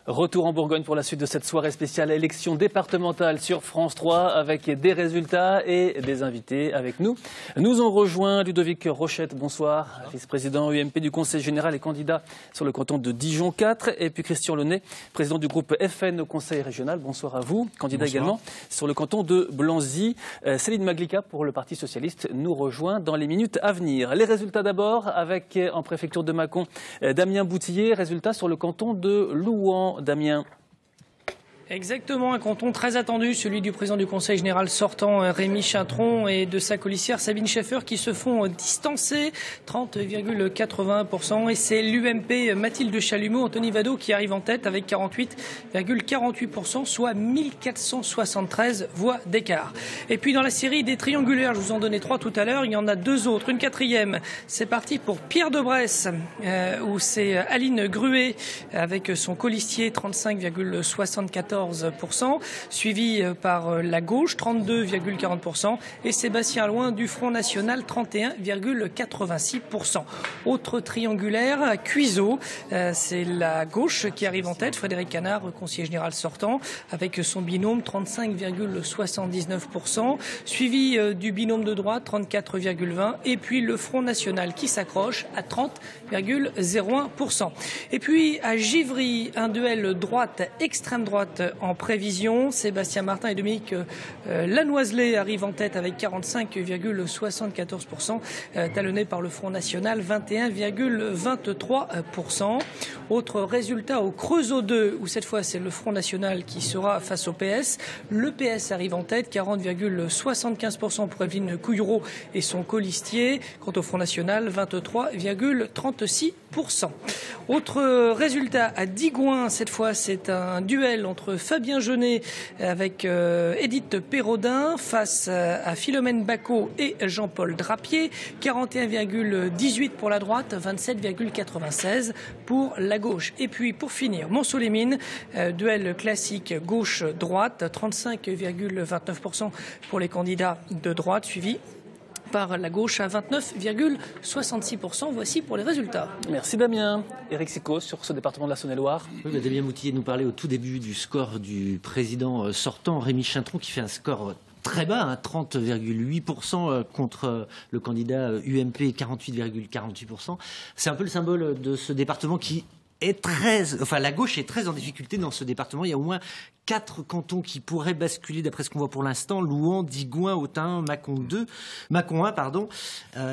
Retour en Bourgogne pour la suite de cette soirée spéciale élection départementale sur France 3 avec des résultats et des invités avec nous. Nous ont rejoint Ludovic Rochette, bonsoir, vice-président UMP du Conseil général et candidat sur le canton de Dijon 4. Et puis Christian Launay, président du groupe FN au Conseil régional, bonsoir à vous, candidat également sur le canton de Blanzy. Céline Maglica pour le Parti socialiste nous rejoint dans les minutes à venir. Les résultats d'abord avec en préfecture de Mâcon Damien Boutillier, résultats sur le canton de Louhans. Damien. Exactement, un canton très attendu, celui du président du Conseil général sortant Rémy Chatron et de sa colistière Sabine Schaeffer qui se font distancer 30,81%. Et c'est l'UMP Mathilde Chalumeau, Anthony Vado qui arrive en tête avec 48,48%, soit 1473 voix d'écart. Et puis dans la série des triangulaires, je vous en donnais 3 tout à l'heure, il y en a 2 autres. Une quatrième, c'est parti pour Pierre de Bresse, où c'est Aline Gruet avec son colistier 35,74%, suivi par la gauche 32,40% et Sébastien Loin du Front National 31,86%. Autre triangulaire, Cuiseaux, c'est la gauche qui arrive en tête, Frédéric Canard, conseiller général sortant, avec son binôme 35,79%, suivi du binôme de droite 34,20% et puis le Front National qui s'accroche à 30,01%. Et puis à Givry, un duel droite-extrême droite en prévision. Sébastien Martin et Dominique Lanoiselet arrivent en tête avec 45,74%, talonné par le Front National 21,23%. Autre résultat au Creusot 2, où cette fois c'est le Front National qui sera face au PS. Le PS arrive en tête, 40,75% pour Evelyne Couillereau et son colistier. Quant au Front National, 23,36%. Autre résultat à Digoin, cette fois c'est un duel entre Fabien Jeunet avec Édith Pérodin face à Philomène Bacot et Jean-Paul Drapier. 41,18 pour la droite, 27,96 pour la gauche. Et puis pour finir, Montceau-les-Mines, duel classique gauche-droite, 35,29% pour les candidats de droite, suivi par la gauche à 29,66%. Voici pour les résultats. Merci Damien. Éric Sicot sur ce département de la Saône-et-Loire. Oui, Damien Boutillier nous parlait au tout début du score du président sortant, Rémy Chatron, qui fait un score très bas, 30,8% contre le candidat UMP, 48,48%. C'est un peu le symbole de ce département qui est la gauche est très en difficulté dans ce département. Il y a au moins 4 cantons qui pourraient basculer d'après ce qu'on voit pour l'instant. Louhans, Digoin, Autun, Mâcon 1,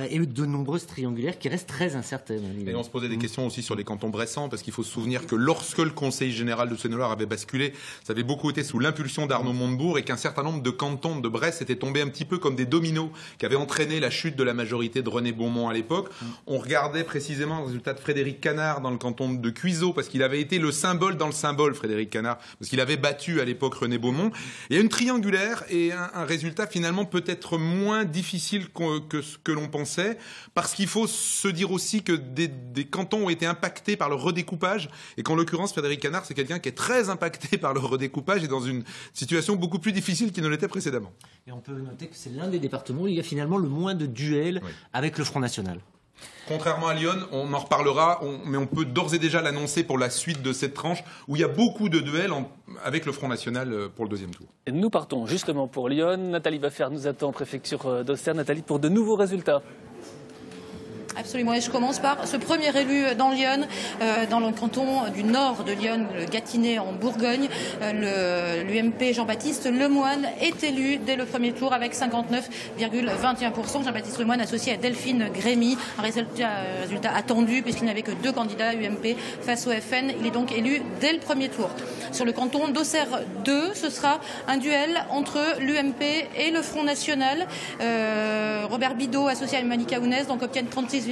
et de nombreuses triangulaires qui restent très incertaines. Et on se posait des questions aussi sur les cantons bressans, parce qu'il faut se souvenir que lorsque le Conseil général de Saône-et-Loire avait basculé, ça avait beaucoup été sous l'impulsion d'Arnaud Montebourg et qu'un certain nombre de cantons de Bresse étaient tombés un petit peu comme des dominos qui avaient entraîné la chute de la majorité de René Beaumont à l'époque. On regardait précisément le résultat de Frédéric Canard dans le canton de Cuiseaux, parce qu'il avait été le symbole dans le symbole, Frédéric Canard, parce qu'il avait battu à l'époque René Beaumont. Il y a une triangulaire et un résultat finalement peut-être moins difficile que ce que l'on pensait, parce qu'il faut se dire aussi que des cantons ont été impactés par le redécoupage et qu'en l'occurrence Frédéric Canard c'est quelqu'un qui est très impacté par le redécoupage et dans une situation beaucoup plus difficile qu'il ne l'était précédemment. Et on peut noter que c'est l'un des départements où il y a finalement le moins de duels avec le Front National. Contrairement à Lyon, on en reparlera, mais on peut d'ores et déjà l'annoncer pour la suite de cette tranche où il y a beaucoup de duels avec le Front National pour le deuxième tour. Et nous partons justement pour Lyon. Nathalie Baffer nous attend en préfecture d'Auxerre. Nathalie, pour de nouveaux résultats. Absolument, et je commence par ce premier élu dans Lyon, dans le canton du nord de Lyon, le Gâtinais en Bourgogne. L'UMP Jean-Baptiste Lemoine est élu dès le premier tour avec 59,21%. Jean-Baptiste Lemoine associé à Delphine Grémy, un résultat attendu puisqu'il n'avait que 2 candidats UMP face au FN. Il est donc élu dès le premier tour. Sur le canton d'Auxerre 2, ce sera un duel entre l'UMP et le Front National. Robert Bidot associé à Malika Ounès donc obtiennent 36,72%.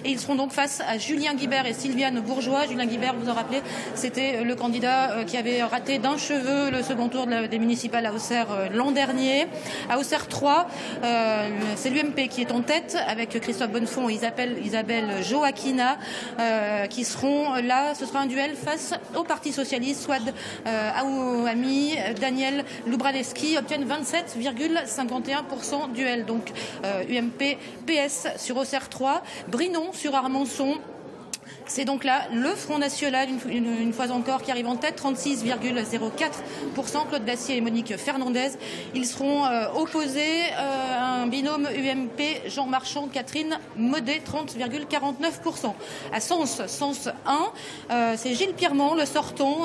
Et ils seront donc face à Julien Guibert et Sylviane Bourgeois. Julien Guibert, vous en rappelez, c'était le candidat qui avait raté d'un cheveu le second tour des municipales à Auxerre l'an dernier. À Auxerre 3, c'est l'UMP qui est en tête avec Christophe Bonnefond et Isabelle Joaquina qui seront là. Ce sera un duel face au Parti Socialiste. Souad Aouami, Daniel Loubraneski obtiennent 27,51% duel. Donc UMP PS sur Auxerre 3, Brinon sur Armançon, C'est donc là le Front National, une fois encore, qui arrive en tête, 36,04%. Claude Dacier et Monique Fernandez. Ils seront opposés à un binôme UMP, Jean Marchand, Catherine Maudet, 30,49%. À Sens 1, c'est Gilles Pierremont, le sortant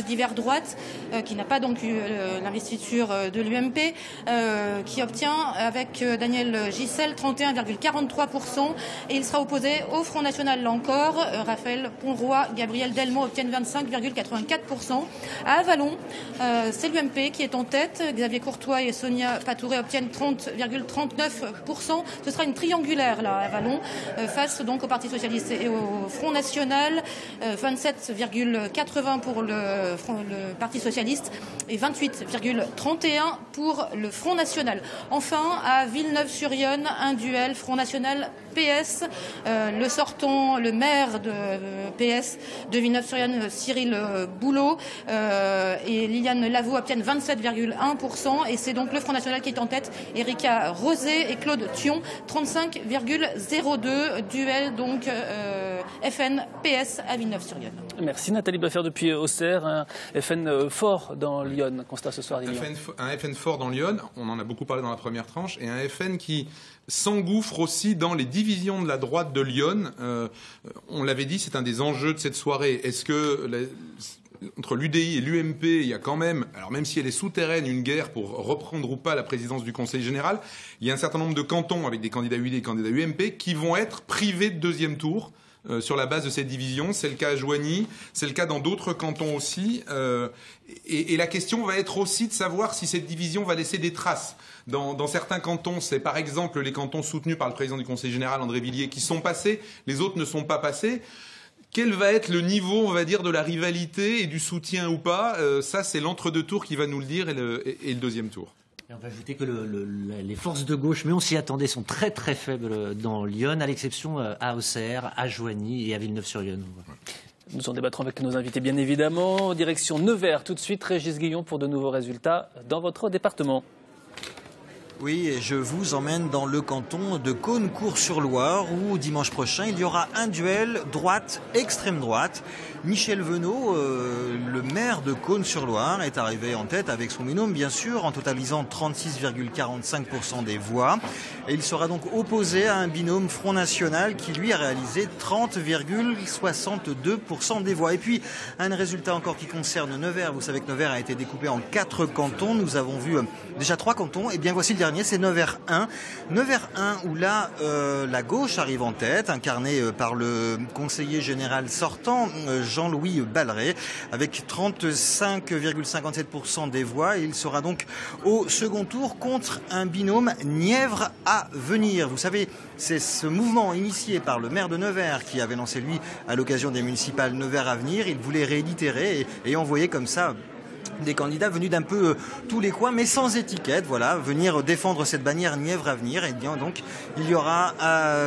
d'hiver droite, qui n'a pas donc eu l'investiture de l'UMP, qui obtient avec Daniel Gisèle 31,43%. Et il sera opposé au Front National là encore. Raphaël Ponroy, Gabriel Delmont obtiennent 25,84%. À Avallon, c'est l'UMP qui est en tête. Xavier Courtois et Sonia Patouré obtiennent 30,39%. Ce sera une triangulaire là à Avallon, face donc au Parti Socialiste et au Front National. 27,80 pour le Parti Socialiste et 28,31 pour le Front National. Enfin, à Villeneuve-sur-Yonne, un duel Front National PS. Le sortant, le maire de PS de Villeneuve-sur-Yonne, Cyril Boulot et Liliane Lavaux obtiennent 27,1%. Et c'est donc le Front National qui est en tête. Erika Rosé et Claude Thion, 35,02. Duel donc FN-PS à Villeneuve-sur-Yonne. Merci Nathalie Baffer depuis Auxerre. Un FN fort dans Lyon. Constat ce soir. Un FN fort dans Lyon, on en a beaucoup parlé dans la première tranche, et un FN qui s'engouffre aussi dans les divisions de la droite de Lyon. On l'avait dit, c'est un des enjeux de cette soirée. Est-ce que entre l'UDI et l'UMP, il y a quand même, alors même si elle est souterraine, une guerre pour reprendre ou pas la présidence du Conseil général. Il y a un certain nombre de cantons avec des candidats UDI et des candidats UMP qui vont être privés de deuxième tour. Sur la base de cette division. C'est le cas à Joigny, c'est le cas dans d'autres cantons aussi. Et la question va être aussi de savoir si cette division va laisser des traces. Dans certains cantons, c'est par exemple les cantons soutenus par le président du Conseil général, André Villiers, qui sont passés, les autres ne sont pas passés. Quel va être le niveau, on va dire, de la rivalité et du soutien ou pas? Ça, c'est l'entre-deux tours qui va nous le dire et le deuxième tour. Et on va ajouter que les forces de gauche, mais on s'y attendait, sont très très faibles dans Lyon, à l'exception à Auxerre, à Joigny et à Villeneuve-sur-Yonne. Nous en débattrons avec nos invités, bien évidemment. Direction Nevers, tout de suite, Régis Guillon pour de nouveaux résultats dans votre département. Oui, et je vous emmène dans le canton de Caunes-Cours-sur-Loire où dimanche prochain il y aura un duel droite-extrême droite. Michel Venot, le maire de Caunes-sur-Loire, est arrivé en tête avec son binôme bien sûr en totalisant 36,45% des voix. Et il sera donc opposé à un binôme Front National qui lui a réalisé 30,62% des voix. Et puis un résultat encore qui concerne Nevers. Vous savez que Nevers a été découpé en 4 cantons. Nous avons vu déjà 3 cantons. Et bien voici le dernier, c'est Nevers 1. Nevers 1 où là la gauche arrive en tête, incarnée par le conseiller général sortant Jean-Louis Balleret avec 35,57% des voix. Et il sera donc au second tour contre un binôme Nièvre à venir. Vous savez, c'est ce mouvement initié par le maire de Nevers qui avait lancé lui à l'occasion des municipales Nevers à venir. Il voulait réitérer et envoyer comme ça des candidats venus d'un peu tous les coins, mais sans étiquette, voilà, venir défendre cette bannière Nièvre à venir. Et bien donc, il y aura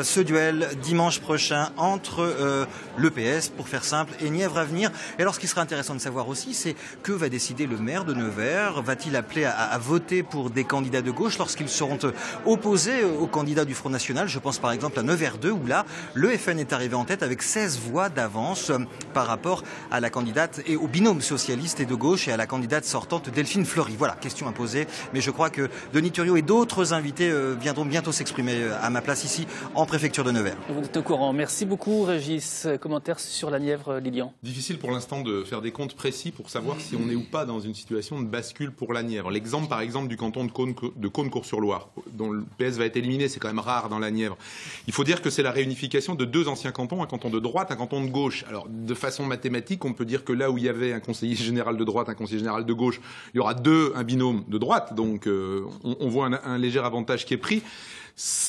ce duel dimanche prochain entre l'EPS, pour faire simple, et Nièvre à venir. Et alors, ce qui sera intéressant de savoir aussi, c'est que va décider le maire de Nevers. Va-t-il appeler à voter pour des candidats de gauche lorsqu'ils seront opposés aux candidats du Front National? Je pense par exemple à Nevers 2, où là, le FN est arrivé en tête avec 16 voix d'avance par rapport à la candidate et au binôme socialiste et de gauche et à la candidate sortante Delphine Fleury. Voilà, question à poser, mais je crois que Denis Thuriot et d'autres invités viendront bientôt s'exprimer à ma place ici en préfecture de Nevers. Vous êtes au courant. Merci beaucoup Régis. Commentaire sur la Nièvre, Lilian? Difficile pour l'instant de faire des comptes précis pour savoir si on est ou pas dans une situation de bascule pour la Nièvre. L'exemple par exemple du canton de Caunes-Cours-sur-Loire, dont le PS va être éliminé, c'est quand même rare dans la Nièvre. Il faut dire que c'est la réunification de 2 anciens cantons, un canton de droite, un canton de gauche. Alors de façon mathématique, on peut dire que là où il y avait un conseiller général de droite, un conseiller général de gauche, il y aura un binôme de droite, donc on voit un léger avantage qui est pris.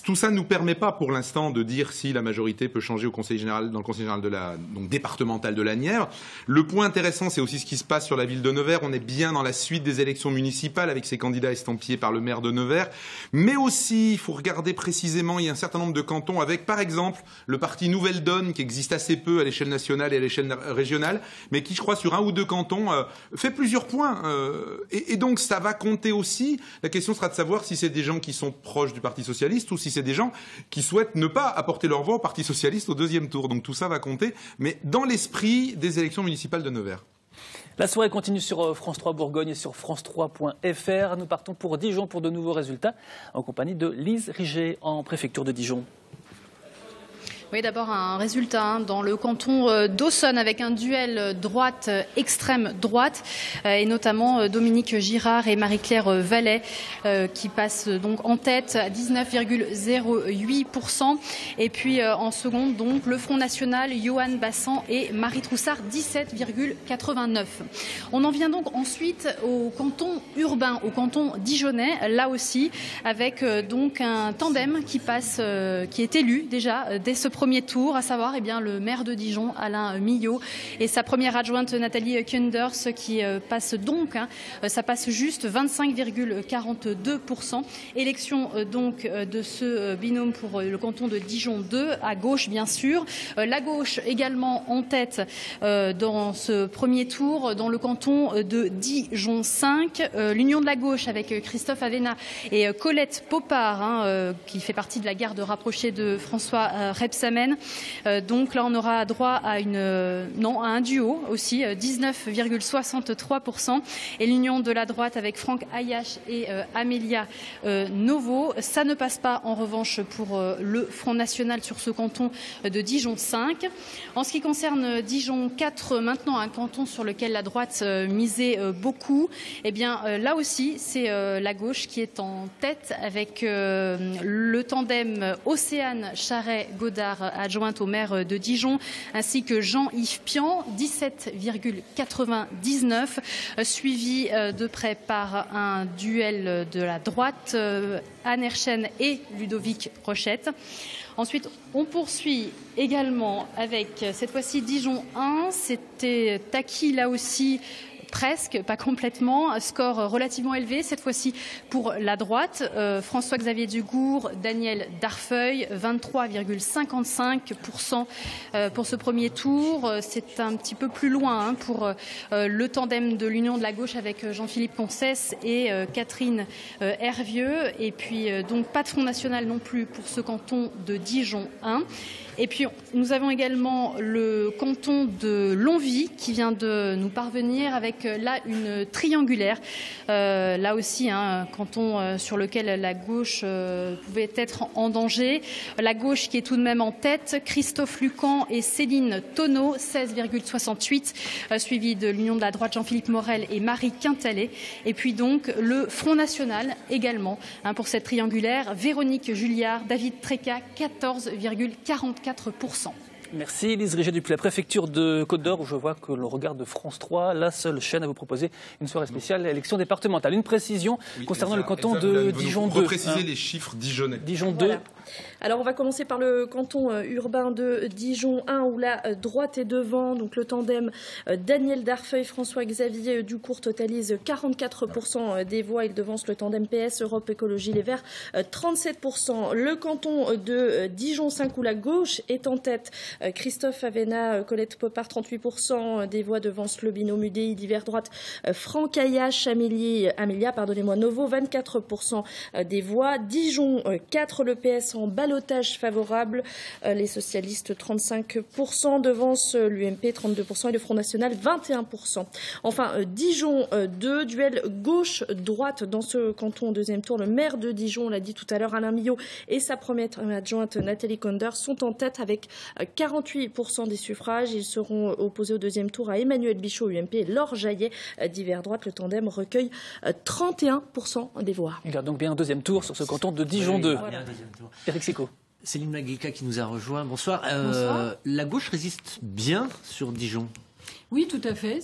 Tout ça ne nous permet pas pour l'instant de dire si la majorité peut changer dans le conseil général donc départemental de la Nièvre. Le point intéressant, c'est aussi ce qui se passe sur la ville de Nevers. On est bien dans la suite des élections municipales avec ces candidats estampillés par le maire de Nevers. Mais aussi, il faut regarder précisément, il y a un certain nombre de cantons avec, par exemple, le parti Nouvelle Donne qui existe assez peu à l'échelle nationale et à l'échelle régionale, mais qui, je crois, sur 1 ou 2 cantons, fait plusieurs points. Et donc, ça va compter aussi. La question sera de savoir si c'est des gens qui sont proches du Parti socialiste socialiste ou si c'est des gens qui souhaitent ne pas apporter leur voix au Parti socialiste au deuxième tour. Donc tout ça va compter, mais dans l'esprit des élections municipales de Nevers. La soirée continue sur France 3 Bourgogne et sur france3.fr. Nous partons pour Dijon pour de nouveaux résultats en compagnie de Lise Riget en préfecture de Dijon. Oui, d'abord un résultat dans le canton d'Aussonne avec un duel droite-extrême droite et notamment Dominique Girard et Marie-Claire Vallet qui passent donc en tête à 19,08%. Et puis en seconde, donc le Front National, Johan Bassan et Marie Troussard, 17,89%. On en vient donc ensuite au canton urbain, au canton dijonnais, là aussi avec donc un tandem qui passe, qui est élu déjà dès ce premier tour, à savoir le maire de Dijon, Alain Millot, et sa première adjointe Nathalie Kunders qui passe donc, ça passe juste 25,42%. Élection donc de ce binôme pour le canton de Dijon 2, à gauche bien sûr. La gauche également en tête dans ce premier tour, dans le canton de Dijon 5. L'Union de la gauche avec Christophe Avena et Colette Popard, qui fait partie de la garde rapprochée de François Rebsamen. Donc là, on aura droit à un duo aussi, 19,63%. Et l'Union de la droite avec Franck Ayache et Amélia Novo. Ça ne passe pas en revanche pour le Front National sur ce canton de Dijon 5. En ce qui concerne Dijon 4, maintenant un canton sur lequel la droite misait beaucoup, là aussi, c'est la gauche qui est en tête avec le tandem Océane Charret-Godard, adjointe au maire de Dijon, ainsi que Jean-Yves Pian, 17,99, suivi de près par un duel de la droite, Anne Herchen et Ludovic Rochette. Ensuite, on poursuit également avec, cette fois-ci, Dijon 1. C'était acquis là aussi, presque, pas complètement, score relativement élevé, cette fois-ci pour la droite. François-Xavier Dugour, Daniel Darfeuille, 23,55% pour ce premier tour. C'est un petit peu plus loin pour le tandem de l'Union de la gauche avec Jean-Philippe Poncès et Catherine Hervieux. Et puis donc pas de Front National non plus pour ce canton de Dijon 1. Et puis, nous avons également le canton de Longwy qui vient de nous parvenir avec là une triangulaire. Là aussi, un canton sur lequel la gauche pouvait être en danger. La gauche qui est tout de même en tête, Christophe Lucan et Céline Tonneau, 16,68, suivi de l'Union de la droite, Jean-Philippe Morel et Marie Quintalet. Et puis donc le Front National également pour cette triangulaire, Véronique Julliard, David Tréca, 14,44%. Merci Lise Riget depuis la préfecture de Côte-d'Or où je vois que l'on regarde France 3, la seule chaîne à vous proposer une soirée spéciale élection départementale. Une précision concernant le canton de Dijon 2. Repréciser les chiffres dijonnais. Dijon 2. Voilà. Alors on va commencer par le canton urbain de Dijon 1 où la droite est devant, donc le tandem Daniel Darfeuille, François-Xavier Ducourt totalise 44% des voix. Il devance le tandem PS, Europe Écologie Les Verts, 37%. Le canton de Dijon 5 où la gauche est en tête, Christophe Avena, Colette Popard, 38% des voix, devance le binôme UDI d'hiver droite, Franck Ayache, Amélia Novo, 24% des voix. Dijon 4, le PS en ballottage favorable, les socialistes 35%, devance l'UMP 32% et le Front National 21%. Enfin, Dijon 2, duel gauche-droite dans ce canton au deuxième tour. Le maire de Dijon, on l'a dit tout à l'heure, Alain Millot et sa première adjointe Nathalie Kunders sont en tête avec 48% des suffrages. Ils seront opposés au deuxième tour à Emmanuel Bichot, UMP, et Laure Jaillet d'hiver droite. Le tandem recueille 31% des voix. Il y a donc bien un deuxième tour sur ce canton de Dijon 2. Voilà. Éric Sicot. Céline Maglica qui nous a rejoint. Bonsoir. La gauche résiste bien sur Dijon. Oui, tout à fait.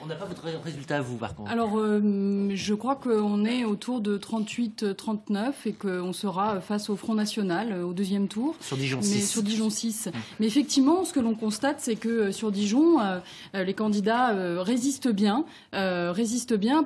On n'a pas votre résultat à vous, par contre. Alors, je crois qu'on est autour de 38-39 et qu'on sera face au Front National au deuxième tour. Sur Dijon 6. Sur Dijon 6. Mais effectivement, ce que l'on constate, c'est que sur Dijon, les candidats résistent bien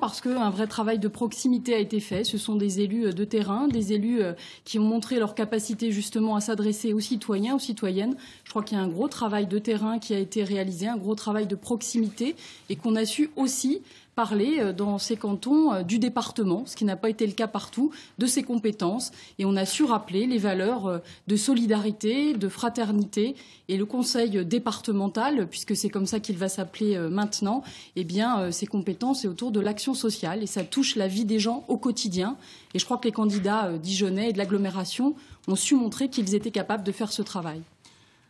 parce qu'un vrai travail de proximité a été fait. Ce sont des élus de terrain, des élus qui ont montré leur capacité justement à s'adresser aux citoyens, aux citoyennes. Je crois qu'il y a un gros travail de terrain qui a été réalisé, un gros travail de proximité et qu'on a su aussi parler dans ces cantons du département, ce qui n'a pas été le cas partout, de ses compétences. Et on a su rappeler les valeurs de solidarité, de fraternité. Et le conseil départemental, puisque c'est comme ça qu'il va s'appeler maintenant, eh bien, ses compétences, c'est autour de l'action sociale. Et ça touche la vie des gens au quotidien. Et je crois que les candidats dijonnais et de l'agglomération ont su montrer qu'ils étaient capables de faire ce travail.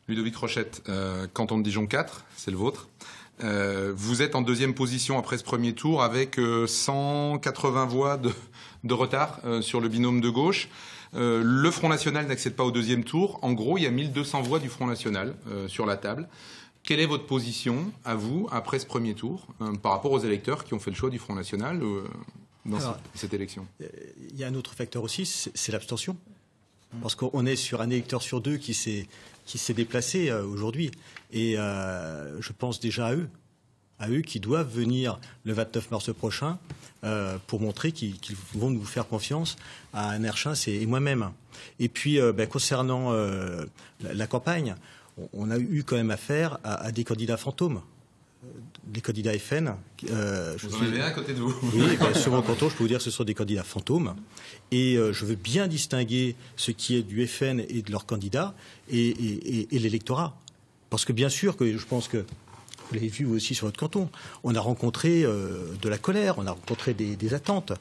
Ludovic Rochette, canton de Dijon 4, c'est le vôtre. Vous êtes en deuxième position après ce premier tour avec 180 voix de retard sur le binôme de gauche. Le Front National n'accède pas au deuxième tour. En gros, il y a 1200 voix du Front National sur la table. Quelle est votre position, à vous, après ce premier tour, par rapport aux électeurs qui ont fait le choix du Front National dans cette élection? Il y a un autre facteur aussi, c'est l'abstention. Parce qu'on est sur un électeur sur deux qui s'est déplacé aujourd'hui. Et je pense déjà à eux qui doivent venir le 29 mars prochain pour montrer qu'ils vont nous faire confiance à Anne Herchins et moi-même. Et puis, concernant la campagne, on a eu quand même affaire à des candidats fantômes. Les candidats FN. Vous en avez un à côté de vous. Oui, sur mon canton, je peux vous dire que ce sont des candidats fantômes. Et je veux bien distinguer ce qui est du FN et de leurs candidats et l'électorat. Parce que bien sûr, que je pense que vous l'avez vu aussi sur votre canton, on a rencontré de la colère, on a rencontré des attentes.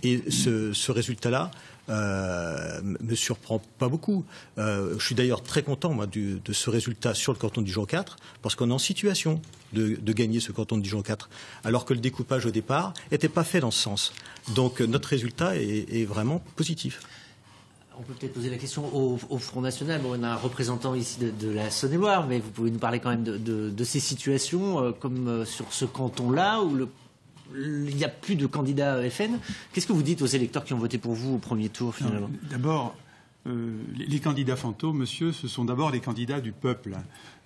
Et ce résultat-là me surprend pas beaucoup. Je suis d'ailleurs très content, moi, de ce résultat sur le canton de Dijon 4, parce qu'on est en situation de gagner ce canton de Dijon 4, alors que le découpage au départ n'était pas fait dans ce sens. Donc notre résultat est vraiment positif. On peut peut-être poser la question au Front National. Bon, on a un représentant ici de la Saône-et-Loire, mais vous pouvez nous parler quand même de ces situations, comme sur ce canton-là, où il n'y a plus de candidats FN. Qu'est-ce que vous dites aux électeurs qui ont voté pour vous au premier tour, finalement? D'abord, les candidats fantômes, monsieur, ce sont d'abord les candidats du peuple.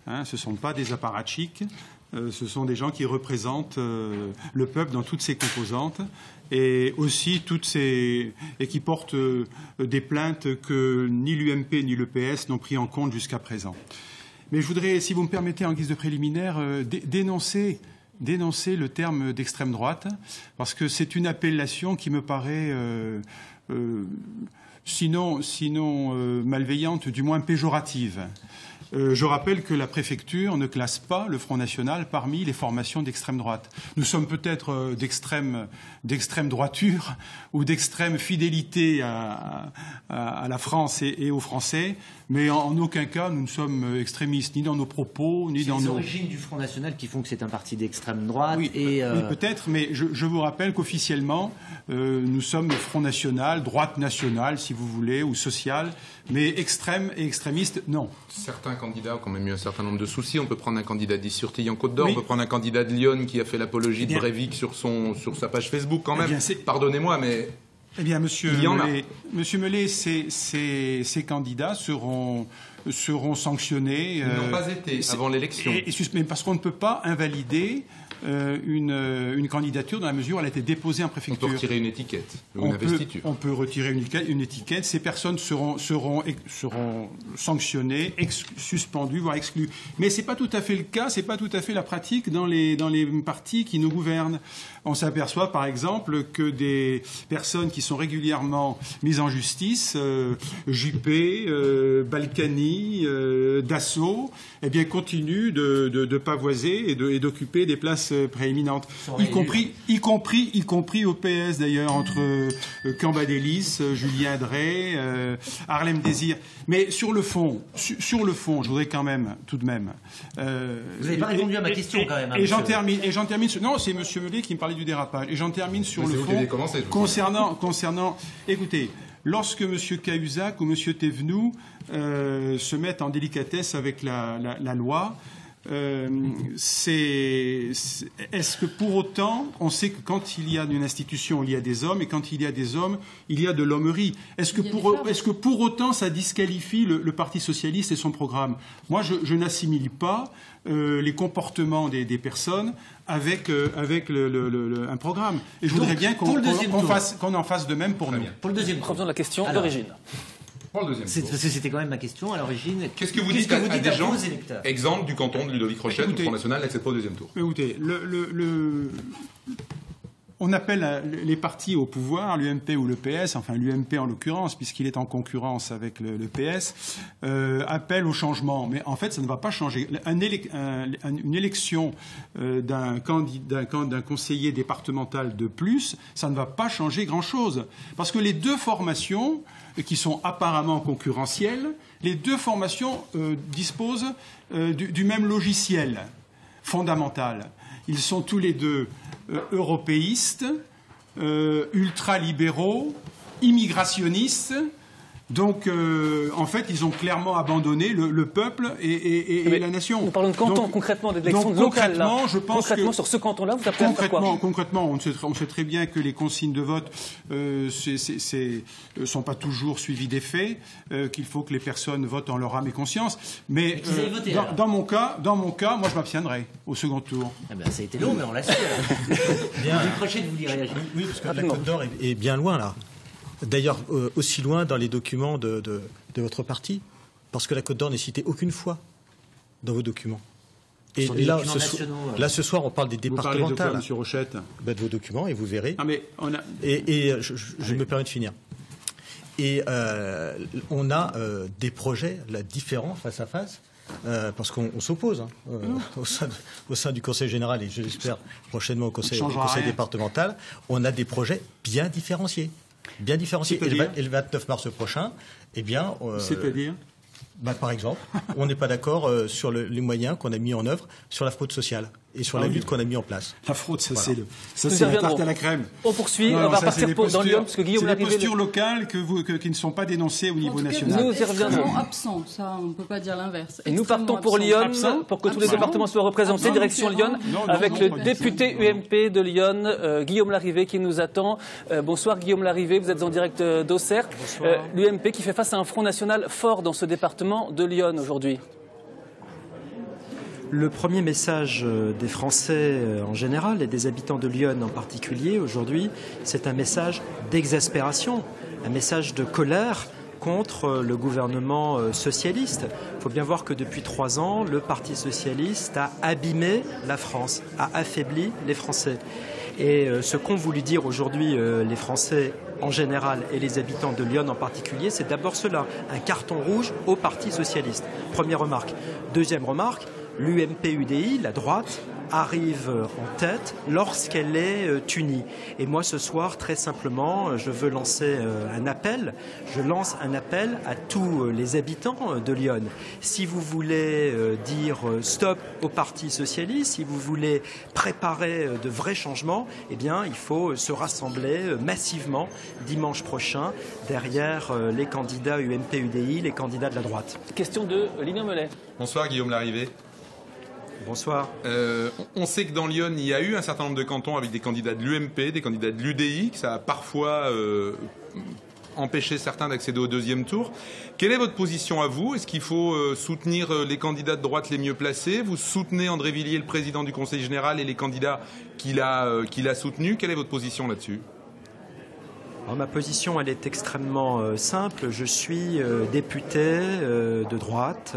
Hein, ce ne sont pas des apparatchiks. Ce sont des gens qui représentent le peuple dans toutes ses composantes et aussi et qui portent des plaintes que ni l'UMP ni le PS n'ont pris en compte jusqu'à présent. Mais je voudrais, si vous me permettez, en guise de préliminaire, dénoncer le terme d'extrême droite, parce que c'est une appellation qui me paraît sinon malveillante, du moins péjorative. Je rappelle que la préfecture ne classe pas le Front National parmi les formations d'extrême droite. Nous sommes peut-être d'extrême droiture ou d'extrême fidélité à la France et aux Français, mais en aucun cas nous ne sommes extrémistes, ni dans nos propos, ni dans nos... C'est les origines du Front National qui font que c'est un parti d'extrême droite. Oui, oui peut-être, mais je vous rappelle qu'officiellement, nous sommes Front National, droite nationale, si vous voulez, ou sociale, mais extrême et extrémiste, non. Certains candidats ont quand même eu un certain nombre de soucis. On peut prendre un candidat d'Is-sur-Tille en Côte d'Or, on peut prendre un candidat de Lyon qui a fait l'apologie de Breivik sur sa page Facebook quand même. Pardonnez-moi, mais... Eh bien, Monsieur Mellet, ces candidats seront sanctionnés. Ils n'ont pas été avant l'élection. Mais parce qu'on ne peut pas invalider une candidature dans la mesure où elle a été déposée en préfecture. On peut retirer une étiquette ou une investiture. On peut retirer une étiquette. Ces personnes seront sanctionnées, suspendues, voire exclues. Mais c'est pas tout à fait le cas. C'est pas tout à fait la pratique dans les partis qui nous gouvernent. On s'aperçoit, par exemple, que des personnes qui sont régulièrement mises en justice, Juppé, Balkany, Dassault, eh bien, continuent de pavoiser et d'occuper des places prééminentes, y compris au PS d'ailleurs, entre Cambadélis, Julien Drey, Harlem Désir. Mais sur le fond, je voudrais quand même, tout de même. Vous n'avez pas répondu à ma question quand même. Et j'en termine. Non, c'est M. Mellet qui me parlait du dérapage. Et j'en termine sur le fond concernant. Écoutez, lorsque M. Cahuzac ou M. Thévenoud se mettent en délicatesse avec la loi. Est-ce que pour autant, on sait que quand il y a une institution, il y a des hommes, et quand il y a des hommes, il y a de l'hommerie. Est-ce que pour autant, ça disqualifie le Parti socialiste et son programme? Moi, je n'assimile pas les comportements des personnes avec un programme. Et je voudrais bien qu'on en fasse de même pour nous. Pour le deuxième, revenons à la question d'origine. Pour le deuxième tour. Parce que c'était quand même ma question à l'origine. Qu'est-ce que vous dites à des gens, vos électeurs? exemple du canton de Ludovic Rochette, où le Front National n'accède pas au deuxième tour? Écoutez, on appelle les partis au pouvoir, l'UMP ou le PS, enfin l'UMP en l'occurrence, puisqu'il est en concurrence avec le PS, appelle au changement. Mais en fait, ça ne va pas changer. Une élection d'un conseiller départemental de plus, ça ne va pas changer grand-chose. Parce que les deux formations, qui sont apparemment concurrentielles, les deux formations disposent du même logiciel fondamental. Ils sont tous les deux européistes, ultralibéraux, immigrationnistes. Donc, en fait, ils ont clairement abandonné le peuple et la nation. Nous parlons de canton, concrètement, d'élections locales. Concrètement, je pense concrètement, sur ce canton-là, vous appelez à faire quoi? Concrètement, on sait très bien que les consignes de vote sont pas toujours suivies des faits, qu'il faut que les personnes votent en leur âme et conscience. Mais dans mon cas, moi, je m'abstiendrai au second tour. Ah ben, ça a été long, mais on l'a su. Bien. Vous voulez réagir? Oui, parce que la Côte d'Or est bien loin, là. D'ailleurs, aussi loin dans les documents de votre parti, parce que la Côte d'Or n'est citée aucune fois dans vos documents. Et là, ce soir, on parle des départementales. Vous parlez de quoi, M. Rochette? De vos documents, et vous verrez. Ah, mais on a... Et je me permets de finir. Et on a des projets, là, différents, face à face, parce qu'on s'oppose au sein du Conseil général et je l'espère prochainement au Conseil départemental. On a des projets bien différenciés. Bien différencié. Et le 29 mars prochain, eh bien... C'est-à-dire par exemple, on n'est pas d'accord sur les moyens qu'on a mis en œuvre sur la fraude sociale et sur la lutte qu'on a mis en place. La fraude, ça c'est la tarte à la crème. On poursuit, on va partir dans Lyon, parce que Guillaume Larrivé... C'est des postures locales qui ne sont pas dénoncées au niveau national. Nous y reviendrons. Absent, ça, on ne peut pas dire l'inverse. Nous partons pour Lyon, pour que tous les départements soient représentés, direction Lyon, avec le député UMP de Lyon, Guillaume Larrivé, qui nous attend. Bonsoir Guillaume Larrivé, vous êtes en direct d'Auxerre. L'UMP qui fait face à un front national fort dans ce département de Lyon aujourd'hui. Le premier message des Français en général et des habitants de Lyon en particulier aujourd'hui, c'est un message d'exaspération, un message de colère contre le gouvernement socialiste. Il faut bien voir que depuis 3 ans, le Parti socialiste a abîmé la France, a affaibli les Français. Et ce qu'ont voulu dire aujourd'hui les Français en général et les habitants de Lyon en particulier, c'est d'abord cela, un carton rouge au Parti socialiste. Première remarque. Deuxième remarque, l'UMP-UDI, la droite, arrive en tête lorsqu'elle est unie. Et moi, ce soir, très simplement, je veux lancer un appel. Je lance un appel à tous les habitants de Lyon. Si vous voulez dire stop au Parti socialiste, si vous voulez préparer de vrais changements, eh bien, il faut se rassembler massivement dimanche prochain derrière les candidats UMP-UDI, les candidats de la droite. Question de Lilian Mellet. Bonsoir Guillaume Larrivé. Bonsoir. On sait que dans Lyon, il y a eu un certain nombre de cantons avec des candidats de l'UMP, des candidats de l'UDI, que ça a parfois empêché certains d'accéder au deuxième tour. Quelle est votre position à vous? Est-ce qu'il faut soutenir les candidats de droite les mieux placés? Vous soutenez André Villiers, le président du Conseil général, et les candidats qu'il a soutenus? Quelle est votre position là-dessus? Alors, ma position, elle est extrêmement simple. Je suis député de droite,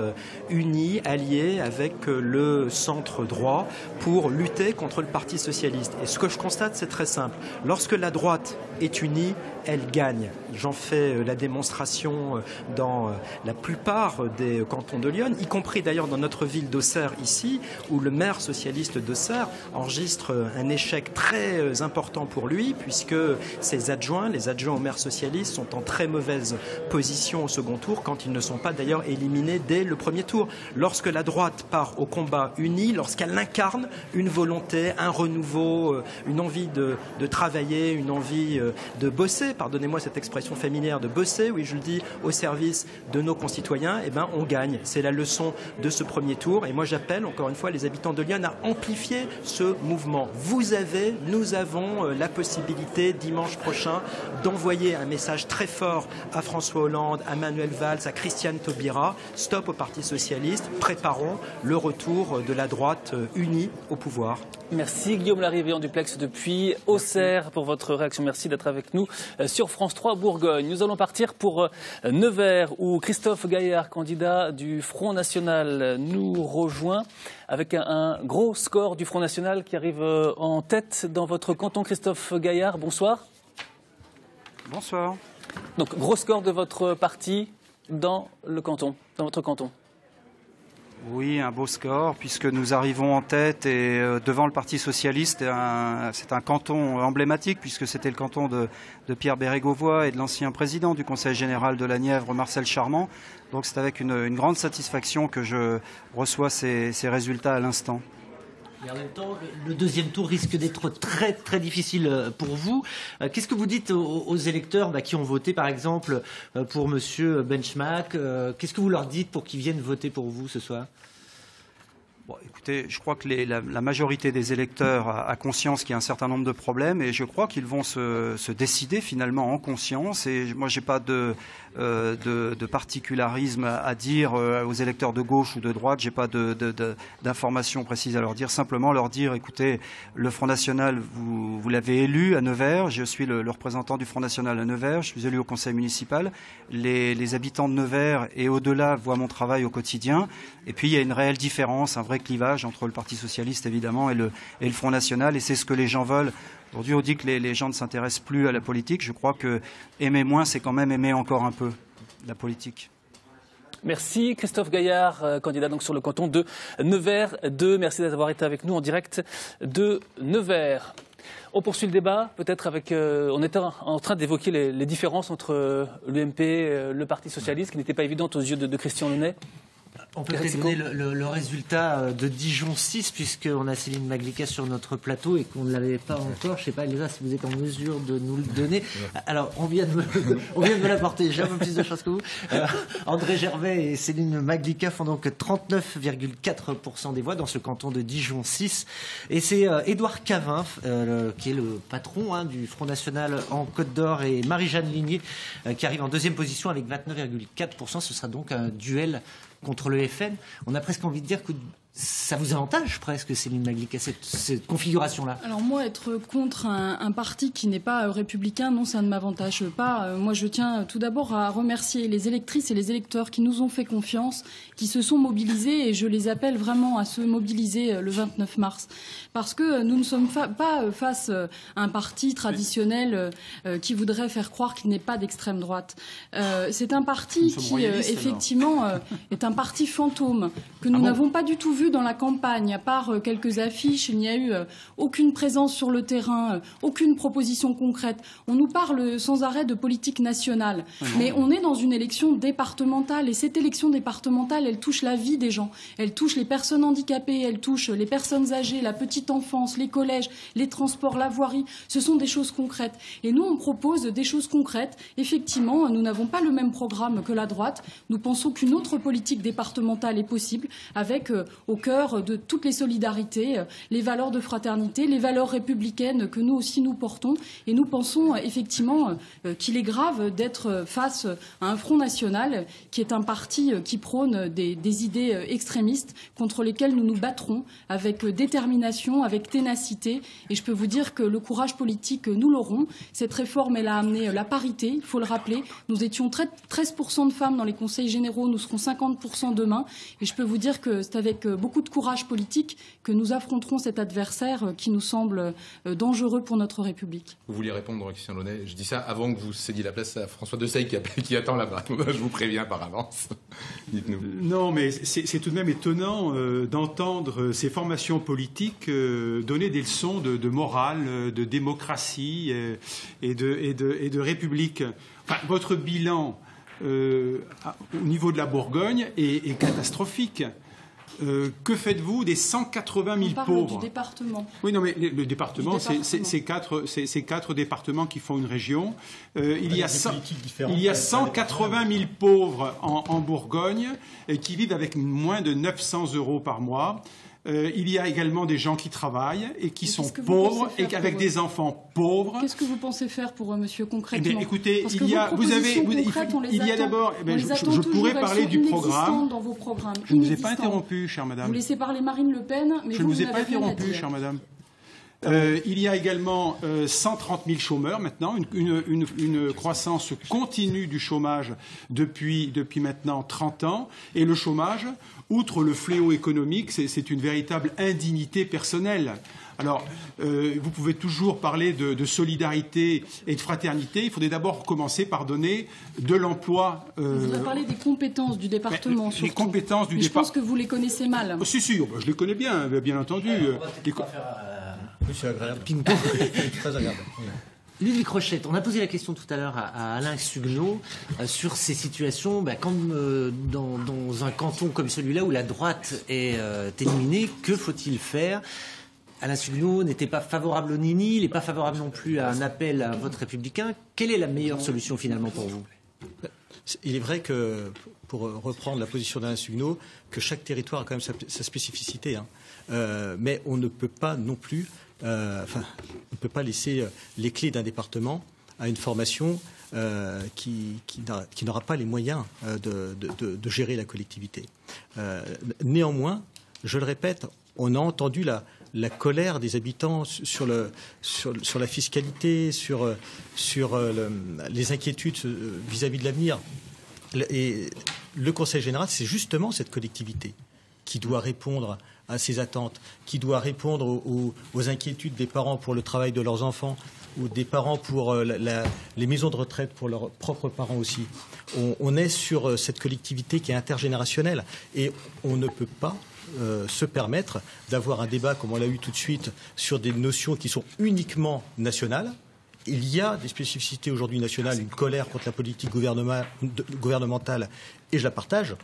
uni, allié avec le centre droit pour lutter contre le Parti socialiste. Et ce que je constate, c'est très simple. Lorsque la droite est unie, elle gagne. J'en fais la démonstration dans la plupart des cantons de Lyon, y compris d'ailleurs dans notre ville d'Auxerre ici, où le maire socialiste d'Auxerre enregistre un échec très important pour lui, puisque ses adjoints, les adjoints au maire socialiste, sont en très mauvaise position au second tour, quand ils ne sont pas d'ailleurs éliminés dès le premier tour. Lorsque la droite part au combat uni, lorsqu'elle incarne une volonté, un renouveau, une envie de travailler, une envie de bosser, pardonnez-moi cette expression familière, de bosser, oui je le dis, au service de nos concitoyens, eh ben on gagne. C'est la leçon de ce premier tour. Et moi j'appelle encore une fois les habitants de Lyon à amplifier ce mouvement. Nous avons la possibilité dimanche prochain d'envoyer un message très fort à François Hollande, à Manuel Valls, à Christiane Taubira. Stop au Parti socialiste, préparons le retour de la droite unie au pouvoir. Merci Guillaume Larrivé en duplex depuis Auxerre pour votre réaction. Merci d'être avec nous sur France 3 Bourgogne. Nous allons partir pour Nevers où Christophe Gaillard, candidat du Front National, nous rejoint avec un gros score du Front National qui arrive en tête dans votre canton. Christophe Gaillard, bonsoir. Bonsoir. Donc gros score de votre parti dans le canton, dans votre canton. Oui, un beau score, puisque nous arrivons en tête et devant le Parti socialiste, c'est un canton emblématique, puisque c'était le canton de Pierre Bérégovoy et de l'ancien président du Conseil général de la Nièvre, Marcel Charmant. Donc c'est avec une grande satisfaction que je reçois ces résultats à l'instant. Et en même temps, le deuxième tour risque d'être très très difficile pour vous. Qu'est-ce que vous dites aux électeurs qui ont voté par exemple pour Monsieur Benchmark? Qu'est-ce que vous leur dites pour qu'ils viennent voter pour vous ce soir? Bon, écoutez, je crois que la majorité des électeurs a conscience qu'il y a un certain nombre de problèmes et je crois qu'ils vont se décider finalement en conscience. Et moi, j'ai pas de particularisme à dire aux électeurs de gauche ou de droite. J'ai pas d'informations précises à leur dire. Simplement leur dire, écoutez, le Front National, vous l'avez élu à Nevers. Je suis le représentant du Front National à Nevers. Je suis élu au conseil municipal. Les habitants de Nevers et au-delà voient mon travail au quotidien. Et puis, il y a une réelle différence, un vrai clivage entre le Parti socialiste, évidemment, et le Front National. Et c'est ce que les gens veulent. Aujourd'hui, on dit que les gens ne s'intéressent plus à la politique. Je crois que aimer moins, c'est quand même aimer encore un peu la politique. Merci Christophe Gaillard, candidat donc sur le canton de Nevers 2. Merci d'avoir été avec nous en direct de Nevers. On poursuit le débat, peut-être avec... on était en train d'évoquer les différences entre l'UMP et le Parti socialiste, qui n'étaient pas évidentes aux yeux de Christian Launay. On peut peut-être donner le résultat de Dijon 6, puisqu'on a Céline Maglica sur notre plateau et qu'on ne l'avait pas encore. Je ne sais pas, Elisa, si vous êtes en mesure de nous le donner. Alors, on vient de me l'apporter. J'ai un peu plus de chance que vous. André Gervais et Céline Maglica font donc 39,4% des voix dans ce canton de Dijon 6. Et c'est Édouard Cavin, qui est le patron du Front National en Côte d'Or, et Marie-Jeanne Ligné, qui arrive en deuxième position avec 29,4%. Ce sera donc un duel contre le FN. On a presque envie de dire que ça vous avantage presque, Céline Maglica, cette configuration-là? Alors moi, être contre un parti qui n'est pas républicain, non, ça ne m'avantage pas. Moi, je tiens tout d'abord à remercier les électrices et les électeurs qui nous ont fait confiance, qui se sont mobilisés, et je les appelle vraiment à se mobiliser le 29 mars. Parce que nous ne sommes pas face à un parti traditionnel qui voudrait faire croire qu'il n'est pas d'extrême droite. C'est un parti qui, effectivement, est un parti fantôme, que nous n'avons pas du tout vu dans la campagne. À part quelques affiches, il n'y a eu aucune présence sur le terrain, aucune proposition concrète. On nous parle sans arrêt de politique nationale. Mais on est dans une élection départementale, et cette élection départementale, elle touche la vie des gens. Elle touche les personnes handicapées, elle touche les personnes âgées, la petite enfance, les collèges, les transports, la voirie. Ce sont des choses concrètes. Et nous, on propose des choses concrètes. Effectivement, nous n'avons pas le même programme que la droite. Nous pensons qu'une autre politique départementale est possible, avec au cœur de toutes les solidarités, les valeurs de fraternité, les valeurs républicaines que nous aussi nous portons. Et nous pensons effectivement qu'il est grave d'être face à un Front National qui est un parti qui prône des idées extrémistes contre lesquelles nous nous battrons avec détermination, avec ténacité. Et je peux vous dire que le courage politique, nous l'aurons. Cette réforme, elle a amené la parité, il faut le rappeler. Nous étions 13% de femmes dans les conseils généraux, nous serons 50% demain. Et je peux vous dire que c'est avec beaucoup de courage politique que nous affronterons cet adversaire qui nous semble dangereux pour notre République. Vous vouliez répondre, Christian Launay. Je dis ça avant que vous cédiez la place à François Desailly qui attend là-bas. Je vous préviens par avance. Dites-nous. Non, mais c'est tout de même étonnant d'entendre ces formations politiques donner des leçons de morale, de démocratie et de république. Enfin, votre bilan au niveau de la Bourgogne est catastrophique. Que faites-vous des 180 000 pauvres? On parle du département. Oui, non, mais le département, c'est quatre départements qui font une région. Il y a 180 000 pauvres en Bourgogne qui vivent avec moins de 900 € par mois. il y a également des gens qui travaillent et qui sont pauvres et avec des enfants pauvres. Qu'est-ce que vous pensez faire pour monsieur concrètement? Eh bien, écoutez, parce il y a, vous avez, il y a d'abord, je pourrais parler du programme. Dans vos programmes. Je ne vous ai pas interrompu, chère madame. Vous laissez parler Marine Le Pen, mais je ne vous ai pas interrompu, chère madame. Il y a également 130 000 chômeurs maintenant, une croissance continue du chômage depuis maintenant 30 ans. Et le chômage, outre le fléau économique, c'est une véritable indignité personnelle. Alors, vous pouvez toujours parler de solidarité et de fraternité. Il faudrait d'abord commencer par donner de l'emploi. Je voudrais parler des compétences du département. Les compétences du département. Je pense que vous les connaissez mal. Si, je les connais bien, bien entendu. C'est agréable. Ping-pong. Très agréable. Oui. Ludwig Rochette, on a posé la question tout à l'heure à Alain Suguenot sur ces situations, comme dans un canton comme celui-là où la droite est éliminée, que faut-il faire? Alain Suguenot n'était pas favorable au Nini, il n'est pas favorable non plus à un appel à un vote républicain. Quelle est la meilleure solution finalement pour vous? Il est vrai que, pour reprendre la position d'Alain Suguenot, que chaque territoire a quand même sa spécificité. Mais on ne peut pas non plus, on ne peut pas laisser les clés d'un département à une formation qui n'aura pas les moyens de gérer la collectivité. Néanmoins, je le répète, on a entendu la colère des habitants sur la fiscalité, sur les inquiétudes vis-à-vis de l'avenir. Et le Conseil général, c'est justement cette collectivité qui doit répondre à ces attentes, qui doit répondre aux inquiétudes des parents pour le travail de leurs enfants, ou des parents pour les maisons de retraite pour leurs propres parents aussi. On est sur cette collectivité qui est intergénérationnelle et on ne peut pas se permettre d'avoir un débat, comme on l'a eu tout de suite, sur des notions qui sont uniquement nationales. Il y a des spécificités aujourd'hui nationales, une colère contre la politique gouvernementale, et je la partage,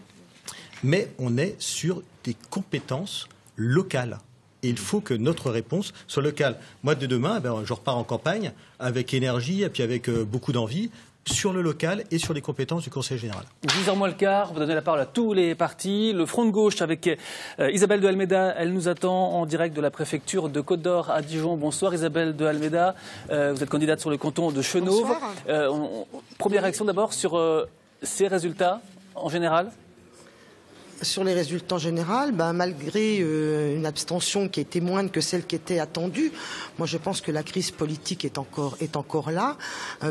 mais on est sur des compétences locales. Et il faut que notre réponse soit locale. Moi, dès demain, je repars en campagne avec énergie et puis avec beaucoup d'envie sur le local et sur les compétences du Conseil général. 10h moins le quart, vous donnez la parole à tous les partis. Le Front de gauche avec Isabelle de Almeida, elle nous attend en direct de la préfecture de Côte-d'Or à Dijon. Bonsoir Isabelle de Almeida, vous êtes candidate sur le canton de Chenôve. Première réaction d'abord sur ces résultats en général. Sur les résultats en général, malgré une abstention qui était moindre que celle qui était attendue, moi je pense que la crise politique est encore là,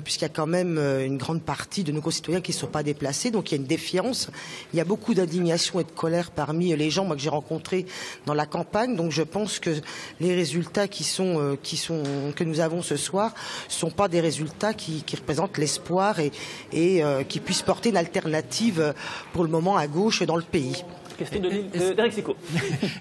puisqu'il y a quand même une grande partie de nos concitoyens qui ne sont pas déplacés, donc il y a une défiance, il y a beaucoup d'indignation et de colère parmi les gens, moi que j'ai rencontrés dans la campagne, donc je pense que les résultats que nous avons ce soir ne sont pas des résultats qui représentent l'espoir et qui puissent porter une alternative pour le moment à gauche dans le pays. Question d'Éric Sicot.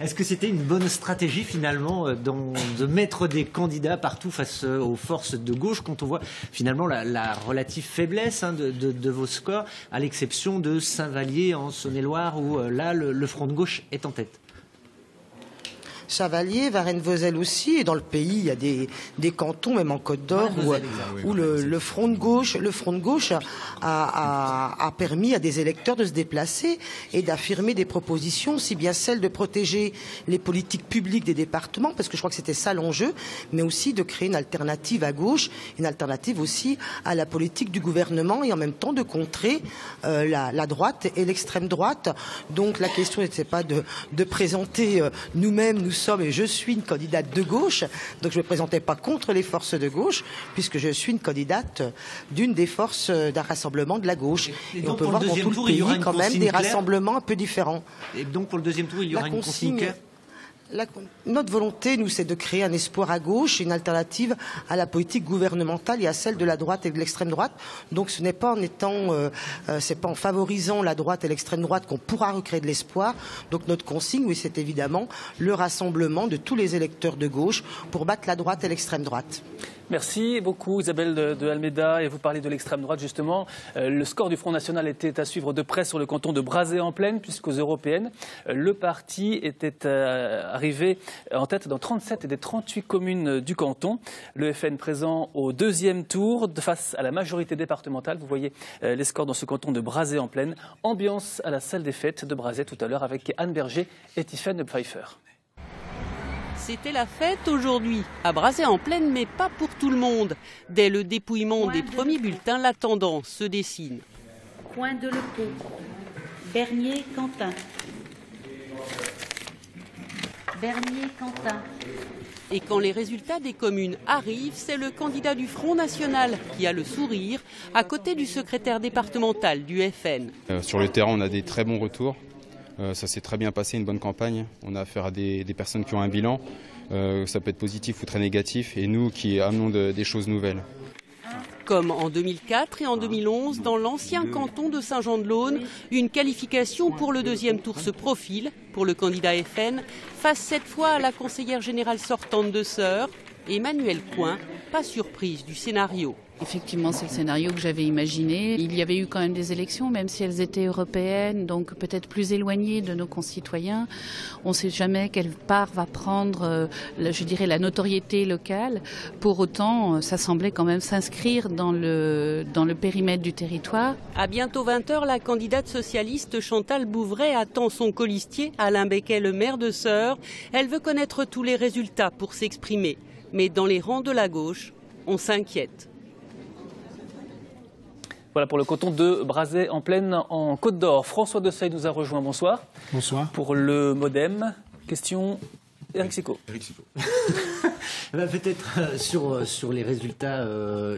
Est-ce que c'était une bonne stratégie finalement de mettre des candidats partout face aux forces de gauche quand on voit finalement la relative faiblesse de vos scores, à l'exception de Saint-Vallier en Saône-et-Loire où là le Front de gauche est en tête? Varennes-Vauzelles, Varennes-Vauzelles aussi, et dans le pays, il y a des cantons, même en Côte d'Or, où le Front de gauche a permis à des électeurs de se déplacer et d'affirmer des propositions, aussi bien celles de protéger les politiques publiques des départements, parce que je crois que c'était ça l'enjeu, mais aussi de créer une alternative à gauche, une alternative aussi à la politique du gouvernement, et en même temps de contrer la droite et l'extrême droite. Donc la question n'était pas de présenter nous-mêmes, et je suis une candidate de gauche, donc je ne me présentais pas contre les forces de gauche, puisque je suis une candidate d'une des forces d'un rassemblement de la gauche. Et on peut voir dans tout le pays quand même des rassemblements un peu différents. Et donc pour le deuxième tour, il y aura une consigne claire ? Notre volonté, nous, c'est de créer un espoir à gauche, une alternative à la politique gouvernementale et à celle de la droite et de l'extrême droite. Donc ce n'est pas c'est pas en favorisant la droite et l'extrême droite qu'on pourra recréer de l'espoir. Donc notre consigne, oui, c'est évidemment le rassemblement de tous les électeurs de gauche pour battre la droite et l'extrême droite. Merci beaucoup Isabelle de Almeida, et vous parlez de l'extrême droite justement. Le score du Front National était à suivre de près sur le canton de Brazé-en-Plaine, puisqu'aux européennes, le parti était arrivé en tête dans 37 des 38 communes du canton. Le FN présent au deuxième tour face à la majorité départementale. Vous voyez les scores dans ce canton de Brazé-en-Plaine. Ambiance à la salle des fêtes de Brazé tout à l'heure avec Anne Berger et Tiffaine Pfeiffer. C'était la fête aujourd'hui, à Brazay-en-Plaine, mais pas pour tout le monde. Dès le dépouillement des premiers bulletins, la tendance se dessine. Point de Lepot, Bernier-Quentin. Bernier-Quentin. Et quand les résultats des communes arrivent, c'est le candidat du Front National qui a le sourire, à côté du secrétaire départemental du FN. Sur le terrain, on a des très bons retours. Ça s'est très bien passé, une bonne campagne. On a affaire à des personnes qui ont un bilan. Ça peut être positif ou très négatif. Et nous qui amenons des choses nouvelles. Comme en 2004 et en 2011, dans l'ancien canton de Saint-Jean-de-Laune, une qualification pour le deuxième tour se profile pour le candidat FN, face cette fois à la conseillère générale sortante de Sœurs, Emmanuelle Coin, pas surprise du scénario. Effectivement, c'est le scénario que j'avais imaginé. Il y avait eu quand même des élections, même si elles étaient européennes, donc peut-être plus éloignées de nos concitoyens. On ne sait jamais quelle part va prendre, je dirais, la notoriété locale. Pour autant, ça semblait quand même s'inscrire dans le périmètre du territoire. À bientôt 20h, la candidate socialiste Chantal Bouvray attend son colistier, Alain Becquet, le maire de Sœurs. Elle veut connaître tous les résultats pour s'exprimer. Mais dans les rangs de la gauche, on s'inquiète. Voilà pour le canton de Brazay-en-Plaine en Côte d'Or. François Desailles nous a rejoint. Bonsoir. Bonsoir. Pour le MoDem, question Éric Sicot. Peut-être sur les résultats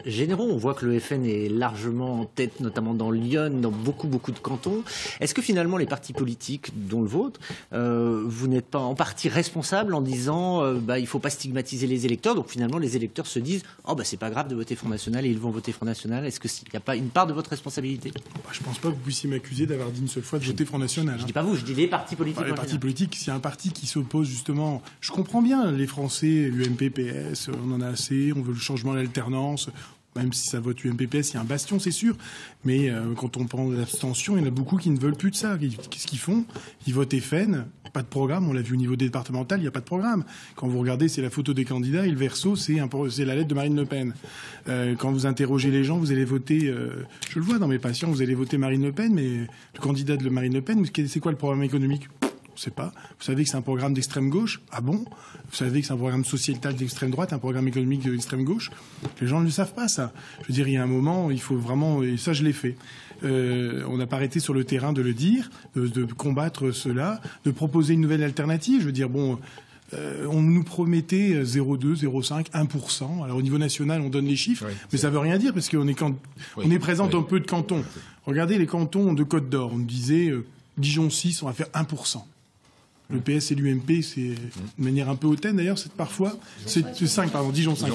généraux, on voit que le FN est largement en tête, notamment dans Lyon, dans beaucoup de cantons. Est-ce que finalement les partis politiques, dont le vôtre, vous n'êtes pas en partie responsable en disant il ne faut pas stigmatiser les électeurs, donc finalement les électeurs se disent c'est pas grave de voter Front National et ils vont voter Front National. Est-ce qu'il n'y a pas une part de votre responsabilité? Je ne pense pas que vous puissiez m'accuser d'avoir dit une seule fois de voter Front National. Je ne dis pas vous, je dis les partis politiques. Les partis politiques, s'il y a un parti qui s'oppose justement, je comprends bien les Français, UMP, PS, on en a assez, on veut le changement, l'alternance, même si ça vote UMP, PS, il y a un bastion, c'est sûr, mais quand on prend l'abstention, il y en a beaucoup qui ne veulent plus de ça. Qu'est-ce qu'ils font? Ils votent FN, pas de programme, on l'a vu au niveau départemental, il n'y a pas de programme. Quand vous regardez, c'est la photo des candidats et le verso, c'est la lettre de Marine Le Pen. Quand vous interrogez les gens, vous allez voter, je le vois dans mes patients, vous allez voter Marine Le Pen, mais le candidat de Marine Le Pen, c'est quoi le programme économique? On ne sait pas. Vous savez que c'est un programme d'extrême gauche? Ah bon? Vous savez que c'est un programme sociétal d'extrême droite, un programme économique d'extrême gauche? Les gens ne le savent pas, ça. Je veux dire, il y a un moment, il faut vraiment... Et ça, je l'ai fait. On n'a pas arrêté sur le terrain de le dire, de combattre cela, de proposer une nouvelle alternative. Je veux dire, on nous promettait 0,2, 0,5, 1%. Alors au niveau national, on donne les chiffres, mais ça ne veut rien dire parce qu'on est présent dans peu de cantons. Regardez les cantons de Côte d'Or. On nous disait Dijon 6, on va faire 1%. Le PS et l'UMP, c'est de manière un peu hautaine d'ailleurs, c'est parfois. C'est 5, pardon, Dijon 5.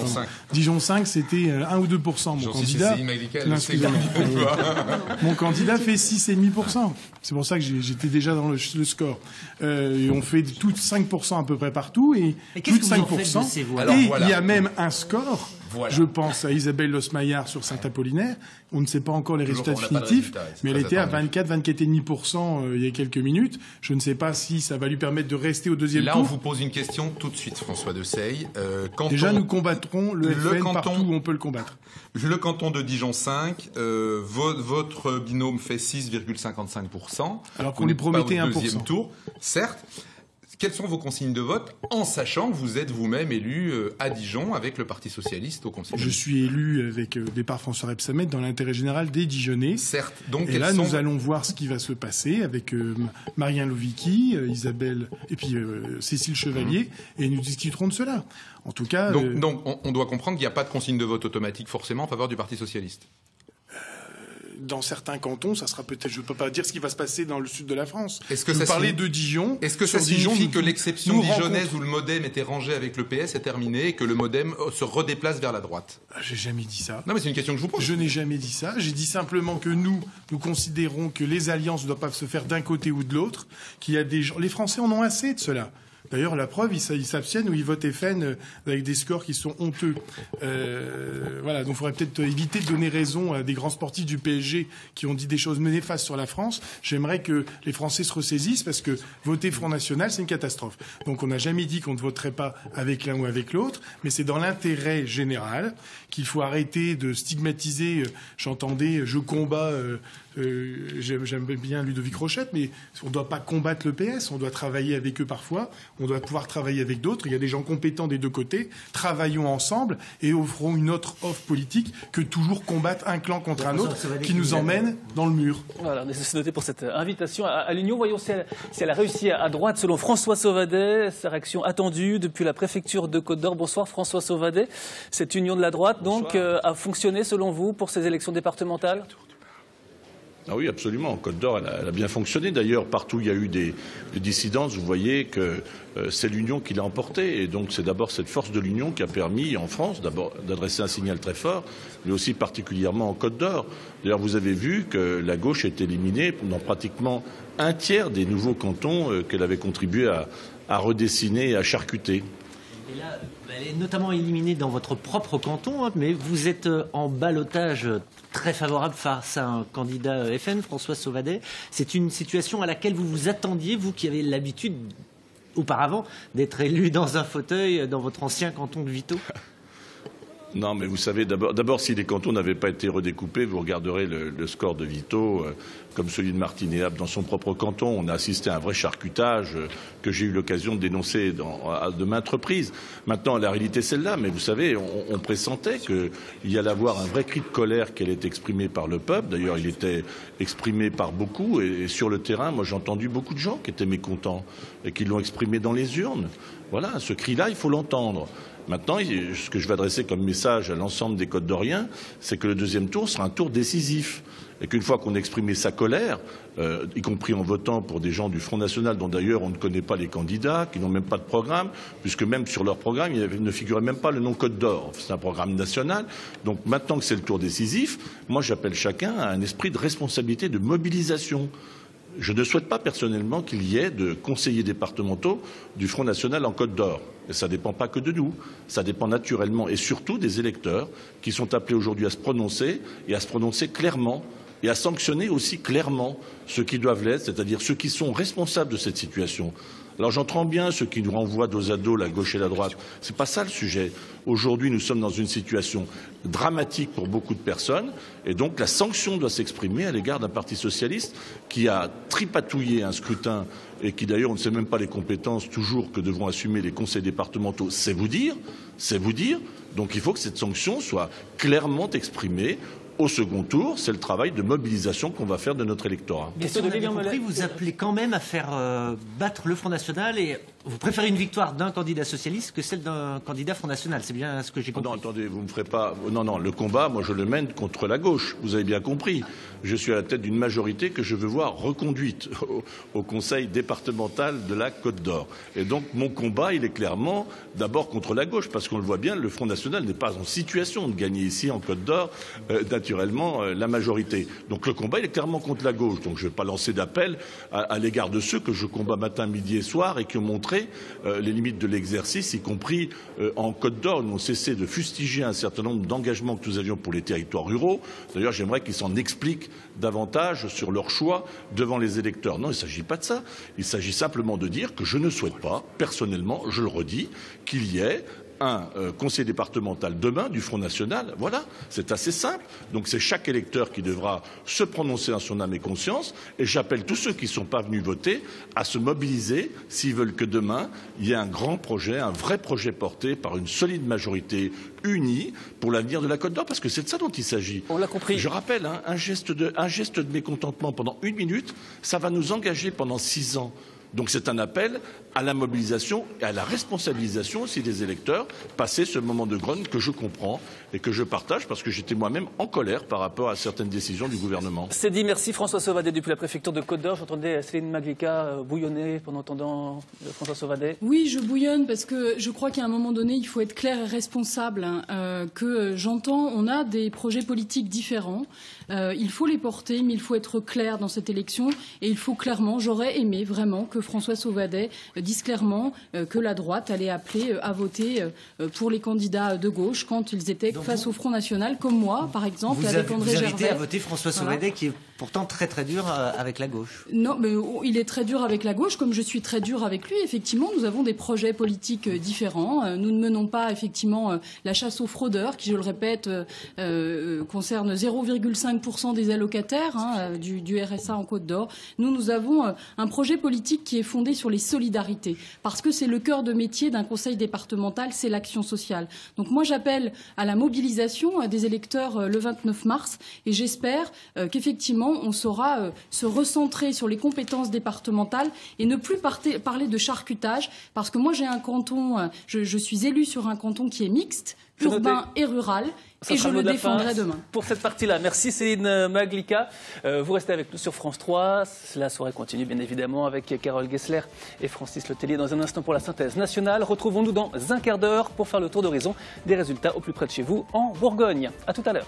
Dijon 5, c'était 1 ou 2%. Mon candidat, mon candidat fait 6,5%. C'est pour ça que j'étais déjà dans le score. Et on fait tout 5% à peu près partout, et plus de 5%. Et il y a même un score. Voilà. Je pense à Isabelle Losmaillard sur Saint-Apollinaire. On ne sait pas encore les résultats définitifs, mais elle était à 24,5% il y a quelques minutes. Je ne sais pas si ça va lui permettre de rester au deuxième tour. Là, on vous pose une question tout de suite, François Desailles. Déjà, nous combattrons le FN partout où on peut le combattre. Le canton de Dijon 5, votre binôme fait 6,55%. Alors qu'on lui promettait 1%. Deuxième tour, certes. Quelles sont vos consignes de vote, en sachant que vous êtes vous-même élu à Dijon avec le Parti socialiste au Conseil? Je suis élu avec départ François Rebsamen dans l'intérêt général des Dijonnais. Certes. Donc, et là, nous allons voir ce qui va se passer avec Marien Lovicki, Isabelle et puis Cécile Chevalier, et nous discuterons de cela. En tout cas... Donc on doit comprendre qu'il n'y a pas de consigne de vote automatique forcément en faveur du Parti socialiste. Dans certains cantons, ça sera peut-être, je ne peux pas dire ce qui va se passer dans le sud de la France. Est-ce que vous parlez de Dijon? Est-ce que ça signifie que l'exception dijonnaise où le MoDem était rangé avec le PS est terminée et que le MoDem se redéplace vers la droite? J'ai jamais dit ça. Non, mais c'est une question que je vous pose. Je n'ai jamais dit ça. J'ai dit simplement que nous considérons que les alliances ne doivent pas se faire d'un côté ou de l'autre, qu'il y a des gens... Les Français en ont assez de cela. D'ailleurs, la preuve, ils s'abstiennent ou ils votent FN avec des scores qui sont honteux. Voilà, donc il faudrait peut-être éviter de donner raison à des grands sportifs du PSG qui ont dit des choses néfastes sur la France. J'aimerais que les Français se ressaisissent parce que voter Front National, c'est une catastrophe. Donc on n'a jamais dit qu'on ne voterait pas avec l'un ou avec l'autre, mais c'est dans l'intérêt général qu'il faut arrêter de stigmatiser. J'entendais, je combats... J'aime bien Ludovic Rochette, mais on ne doit pas combattre le PS, on doit travailler avec eux parfois. on doit pouvoir travailler avec d'autres. Il y a des gens compétents des deux côtés. Travaillons ensemble et offrons une autre offre politique que toujours combattre un clan contre un autre qui nous emmène dans le mur. Voilà, c'est noté pour cette invitation à l'Union. Voyons si elle a réussi à droite, selon François Sauvadet. Sa réaction attendue depuis la préfecture de Côte-d'Or. Bonsoir François Sauvadet. Cette union de la droite, donc, a fonctionné selon vous pour ces élections départementales ? Ah oui, absolument. En Côte d'Or, elle a bien fonctionné. D'ailleurs, partout où il y a eu des dissidences, vous voyez que c'est l'union qui l'a emporté. Et donc, c'est d'abord cette force de l'union qui a permis, en France, d'abord d'adresser un signal très fort, mais aussi particulièrement en Côte d'Or. D'ailleurs, vous avez vu que la gauche est éliminée dans pratiquement un tiers des nouveaux cantons qu'elle avait contribué à redessiner et à charcuter. Et là, elle est notamment éliminée dans votre propre canton, mais vous êtes en ballottage très favorable face à un candidat FN, François Sauvadet. C'est une situation à laquelle vous vous attendiez, vous qui avez l'habitude, auparavant, d'être élu dans un fauteuil dans votre ancien canton de Vito? Non, mais vous savez, d'abord, si les cantons n'avaient pas été redécoupés, vous regarderez le score de Vito, comme celui de Martinet dans son propre canton. On a assisté à un vrai charcutage que j'ai eu l'occasion de dénoncer à de maintes reprises. Maintenant, la réalité, c'est celle-là. Mais vous savez, on pressentait qu'il y allait avoir un vrai cri de colère qui allait être exprimé par le peuple. D'ailleurs, il était exprimé par beaucoup. Et sur le terrain, moi, j'ai entendu beaucoup de gens qui étaient mécontents et qui l'ont exprimé dans les urnes. Voilà, ce cri-là, il faut l'entendre. Maintenant, ce que je vais adresser comme message à l'ensemble des Côte-d'Oriens, c'est que le deuxième tour sera un tour décisif. Et qu'une fois qu'on a exprimé sa colère, y compris en votant pour des gens du Front National, dont d'ailleurs on ne connaît pas les candidats, qui n'ont même pas de programme, puisque même sur leur programme, il ne figurait même pas le nom Côte d'Or. C'est un programme national. Donc maintenant que c'est le tour décisif, moi j'appelle chacun à un esprit de responsabilité, de mobilisation. Je ne souhaite pas personnellement qu'il y ait de conseillers départementaux du Front National en Côte d'Or. Et ça ne dépend pas que de nous. Ça dépend naturellement et surtout des électeurs qui sont appelés aujourd'hui à se prononcer et à se prononcer clairement et à sanctionner aussi clairement ceux qui doivent l'être, c'est-à-dire ceux qui sont responsables de cette situation. Alors j'entends bien ceux qui nous renvoient dos à dos, la gauche et la droite. C'est pas ça le sujet. Aujourd'hui, nous sommes dans une situation dramatique pour beaucoup de personnes, et donc la sanction doit s'exprimer à l'égard d'un parti socialiste qui a tripatouillé un scrutin et qui d'ailleurs on ne sait même pas les compétences toujours que devront assumer les conseils départementaux. C'est vous dire. Donc il faut que cette sanction soit clairement exprimée. Au second tour, c'est le travail de mobilisation qu'on va faire de notre électorat. Mais si on a bien compris, vous appelez quand même à faire battre le Front National et vous préférez une victoire d'un candidat socialiste que celle d'un candidat Front National. C'est bien ce que j'ai compris. Non, attendez, vous me ferez pas... Non, le combat, moi je le mène contre la gauche. Vous avez bien compris. Je suis à la tête d'une majorité que je veux voir reconduite au conseil départemental de la Côte d'Or. Et donc mon combat, il est clairement d'abord contre la gauche, parce qu'on le voit bien, le Front National n'est pas en situation de gagner ici en Côte d'Or naturellement la majorité. Donc le combat, il est clairement contre la gauche. Donc je ne vais pas lancer d'appel à l'égard de ceux que je combats matin, midi et soir et qui ont montré les limites de l'exercice, y compris en Côte d'Or. Nous avons cessé de fustiger un certain nombre d'engagements que nous avions pour les territoires ruraux. D'ailleurs, j'aimerais qu'ils s'en expliquent davantage sur leur choix devant les électeurs. Non, il ne s'agit pas de ça. Il s'agit simplement de dire que je ne souhaite pas, personnellement, je le redis, qu'il y ait un conseiller départemental demain du Front National. Voilà, c'est assez simple. Donc c'est chaque électeur qui devra se prononcer en son âme et conscience. Et j'appelle tous ceux qui ne sont pas venus voter à se mobiliser s'ils veulent que demain, il y ait un grand projet, un vrai projet porté par une solide majorité unie pour l'avenir de la Côte d'Or, parce que c'est de ça dont il s'agit. On l'a compris. Je rappelle, un geste de mécontentement pendant 1 minute, ça va nous engager pendant 6 ans. Donc c'est un appel à la mobilisation et à la responsabilisation aussi des électeurs, passer ce moment de grogne que je comprends et que je partage parce que j'étais moi-même en colère par rapport à certaines décisions du gouvernement. C'est dit, merci François Sauvadet depuis la préfecture de Côte d'Or. J'entendais Céline Maglica bouillonner pendant entendant François Sauvadet. Oui, je bouillonne parce que je crois qu'à un moment donné, il faut être clair et responsable. Que j'entends, on a des projets politiques différents. Il faut les porter, mais il faut être clair dans cette élection et il faut clairement, j'aurais aimé vraiment que François Sauvadet dise clairement que la droite allait appeler à voter pour les candidats de gauche quand ils étaient face au Front National, comme moi, par exemple, avec André Gervais. Vous invitez à voter François Sauvadet qui est pourtant très très dur avec la gauche. Non, mais il est très dur avec la gauche, comme je suis très dur avec lui. Effectivement, nous avons des projets politiques différents. Nous ne menons pas effectivement la chasse aux fraudeurs, qui, je le répète, concerne 0,5% des allocataires du RSA en Côte d'Or. Nous avons un projet politique qui est fondé sur les solidarités, parce que c'est le cœur de métier d'un conseil départemental, c'est l'action sociale. Donc moi, j'appelle à la mobilisation des électeurs le 29 mars, et j'espère qu'effectivement, on saura se recentrer sur les compétences départementales et ne plus parler de charcutage, parce que moi j'ai un canton, je suis élue sur un canton qui est mixte, urbain et rural, et je le défendrai demain. Pour cette partie-là, merci Céline Maglica. Vous restez avec nous sur France 3. La soirée continue bien évidemment avec Carole Gessler et Francis Letellier. Dans un instant pour la synthèse nationale, retrouvons-nous dans un quart d'heure pour faire le tour d'horizon des résultats au plus près de chez vous en Bourgogne. À tout à l'heure.